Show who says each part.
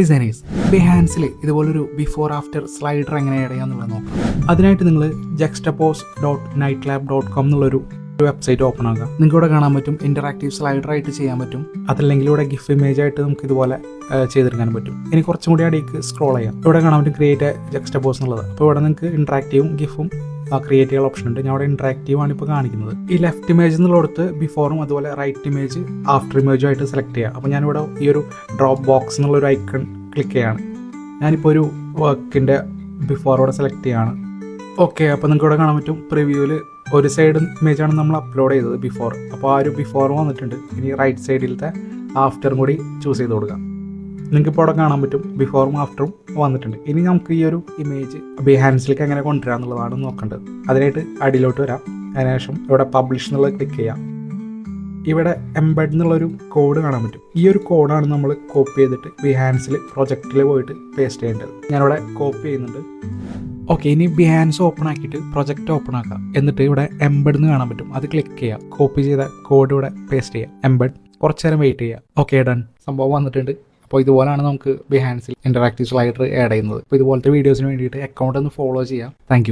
Speaker 1: Designers ബിഹാൻസിൽ ഇതുപോലൊരു before after slider എങ്ങനെ add ചെയ്യാന്നുള്ളത് നോക്കാം. അതിനായിട്ട് നിങ്ങൾ juxtapose.nightclap.com എന്നുള്ളൊരു വെബ്സൈറ്റ് ഓപ്പൺ ആക്കുക. നിങ്ങൾക്ക് ഇവിടെ കാണാൻ പറ്റും ഇൻറ്ററാക്റ്റീവ് സ്ലൈഡർ ആയിട്ട് ചെയ്യാൻ പറ്റും. അതല്ലെങ്കിൽ ഇവിടെ ഗിഫ് ഇമേജ് ആയിട്ട് നമുക്ക് ഇതുപോലെ ചെയ്തെടുക്കാൻ പറ്റും. ഇനി കുറച്ചും കൂടി അടിയിലേക്ക് സ്ക്രോൾ ചെയ്യാം. ഇവിടെ കാണാൻ പറ്റും ക്രിയേറ്റ് ജക്സ്റ്റപോസ് എന്നുള്ളത്. അപ്പോൾ ഇവിടെ നിങ്ങൾക്ക് ഇൻറ്ററാക്റ്റീവും ഗിഫും ക്രിയേറ്റ് ചെയ്യാൻ ഓപ്ഷൻ ഉണ്ട്. ഞാൻ ഇവിടെ ഇൻറ്ററാക്റ്റീവ് ആണ് ഇപ്പോൾ കാണിക്കുന്നത്. ഈ ലെഫ്റ്റ് ഇമേജ് എന്നുള്ളടത്ത് ബിഫോറും അതുപോലെ റൈറ്റ് ഇമേജ് ആഫ്റ്റർ ഇമേജും ആയിട്ട് സെലക്ട് ചെയ്യുക. അപ്പോൾ ഞാനിവിടെ ഈ ഒരു ഡ്രോപ്പ് ബോക്സ് എന്നുള്ളൊരു ഐക്കൺ ക്ലിക്ക് ചെയ്യാണ്. ഞാനിപ്പോൾ ഒരു വർക്കിൻ്റെ ബിഫോറോടെ സെലക്ട് ചെയ്യാണ്. ഓക്കെ, അപ്പോൾ നിങ്ങൾക്ക് ഇവിടെ കാണാൻ പറ്റും പ്രിവ്യൂവിൽ ഒരു സൈഡ് ഇമേജാണ് നമ്മൾ അപ്ലോഡ് ചെയ്തത് ബിഫോർ. അപ്പോൾ ആ ഒരു ബിഫോർ വന്നിട്ടുണ്ട്. ഇനി റൈറ്റ് സൈഡിലത്തെ ആഫ്റ്ററും കൂടി ചൂസ് ചെയ്ത് കൊടുക്കാം. നിങ്ങൾക്ക് ഇപ്പോൾ അവിടെ കാണാൻ പറ്റും ബിഫോറും ആഫ്റ്ററും വന്നിട്ടുണ്ട്. ഇനി നമുക്ക് ഈ ഒരു ഇമേജ് ബിഹാൻസിലേക്ക് എങ്ങനെ കൊണ്ടുവരാം എന്നുള്ളതാണ് നോക്കേണ്ടത്. അതിനായിട്ട് അടിയിലോട്ട് വരാം. അതിനുശേഷം ഇവിടെ പബ്ലിഷ് എന്നുള്ളത് ക്ലിക്ക് ചെയ്യാം. ഇവിടെ എംബെഡ് എന്നുള്ളൊരു കോഡ് കാണാൻ പറ്റും. ഈ ഒരു കോഡാണ് നമ്മൾ കോപ്പി ചെയ്തിട്ട് ബിഹാൻസിൽ പ്രൊജക്റ്റിൽ പോയിട്ട് പേസ്റ്റ് ചെയ്യേണ്ടത്. ഞാനിവിടെ കോപ്പി ചെയ്യുന്നുണ്ട്. ഓക്കെ, ഇനി ബിഹാൻസ് ഓപ്പൺ ആക്കിയിട്ട് പ്രൊജക്റ്റ് ഓപ്പൺ ആക്കാം. എന്നിട്ട് ഇവിടെ എംബെഡ് എന്ന് കാണാൻ പറ്റും. അത് ക്ലിക്ക് ചെയ്യാം. കോപ്പി ചെയ്ത കോഡ് ഇവിടെ പേസ്റ്റ് ചെയ്യാം. എംബെഡ് കുറച്ച് നേരം വെയിറ്റ് ചെയ്യാം. Okay, done. സംഭവം വന്നിട്ടുണ്ട്. അപ്പോൾ ഇതുപോലെയാണ് നമുക്ക് ബിഹാൻസിൽ ഇൻറ്ററാക്റ്റീവ് സ്ലൈഡർ ആഡ് ചെയ്യുന്നത്. അപ്പോൾ ഇതുപോലത്തെ വീഡിയോസിന് വേണ്ടിയിട്ട് അക്കൗണ്ട് ഒന്ന് ഫോളോ ചെയ്യാം. താങ്ക്